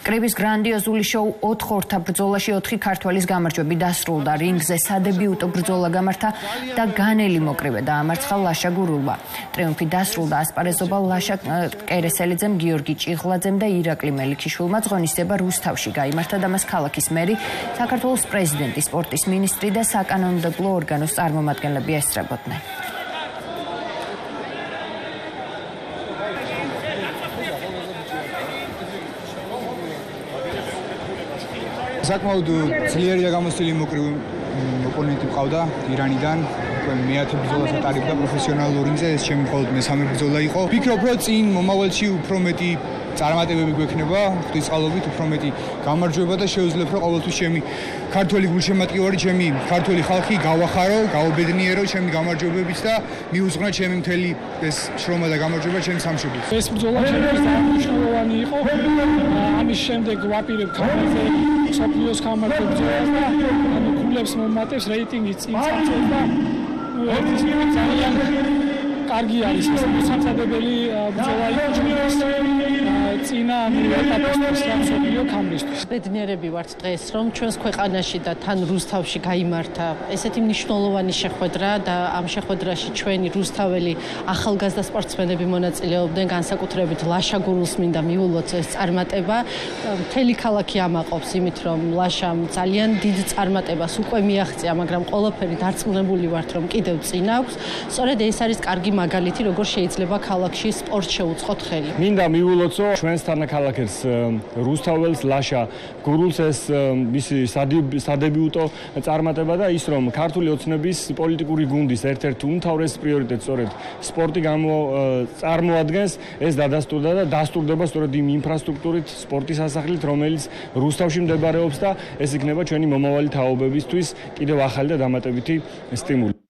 კრიბის გრანდიოზული შოუ 4 ხორთა ბრძოლაში 4 ქართველის გამარჯვებით დასრულდა. რინგზე სადებიუტო ბრძოლა გამართა და განელი მოკრივე დაამარცხა ლაშა გურულმა. ტრიუმფი დასრულდა ასპარეზობა ლაშა კერესელიძემ, გიორგი ჭიღლაძემ და ირაკლი მელიქიშვილმა. ღონისძიება რუსთავში გაიმართა და მას ქალაქის მერი, საქართველოს პრეზიდენტი, სპორტის მინისტრი და საკანონმდებლო ორგანოს წარმომადგენლები ესწრებოდნენ. საკმაოდ ძლიერი და გამოსილი მოკრივე ოპონენტი ყავდა ირანიდან. მეათე ბრძოლას ატარებდა პროფესიონალურ რინგზე, ეს ჩემი მხოლოდ მესამე ბრძოლა იყო. ვფიქრობ, რომ წინ მომავალში უფრო მეტი წარმატებები გვექნება, ღვთისმსწავლობით უფრო მეტი გამარჯვება და შევძლებ, რომ ყოველთვის ჩემი ქართველი გულშემატკივარი, ჩემი ქართველი ხალხი გავახარო, გაუბედნიერო ჩემი გამარჯვებებით და მიუძღვნა ჩემი მთელი ეს შრომა და გამარჯვება ჩემს სამშობლოს. ეს ბრძოლა ჩემთვის მნიშვნელოვანი იყო. ამის შემდეგ ვაპირებ ქართველზე მსოფლიოს გამარჯვების ბრძოლას და გულებს მომატებს, რეიტინგი წინ წამწევს და ეს ძალიან კარგი არის ეს მოსამზადებელი ბრძოლა იყო ჩვენთვის წინა ეტაპისთვის მსოფლიო გამარჯვებისთვის. ბედნიერები ვართ დღეს, რომ ჩვენს ქვეყანაში და თან რუსთავში გაიმართა ესეთი მნიშვნელოვანი შეხვედრა და ამ შეხვედრაში ჩვენი რუსთაველი ახალგაზრდა სპორტსმენები მონაწილეობდნენ, განსაკუთრებით ლაშა გურულს მინდა მიულოც ეს წარმატება. მთელი ქალაქი ამაყობს იმით, რომ ლაშამ ძალიან დიდ წარმატებას უკვე მიაღწია, მაგრამ ყველაფერი დარწმუნებული ვართ, რომ კიდევ წინ აქვს. სწორედ ეს არის კარგი მაგალითი, როგორ შეიძლება ქალაქში სპორტს შეუწყოთ ხელი. მინდა მიულოცო ჩვენს თანაქალაქებს რუსთაველს ლაშა გურულს ეს მისი სადებიუტო წარმატება და ის რომ ქართული ოცნების პოლიტიკური გუნდის ერთ-ერთი უმთავრეს პრიორიტეტს სწორედ სპორტი წარმოადგენს, ეს დადასტურდა და დასტურდება სწორედ იმ ინფრასტრუქტურით, სპორტის სასახლით, რომელიც რუსთავში მდებარეობს და ეს იქნება ჩვენი მომავალი თაობებისთვის კიდევ ახალი და დამატებითი სტიმული.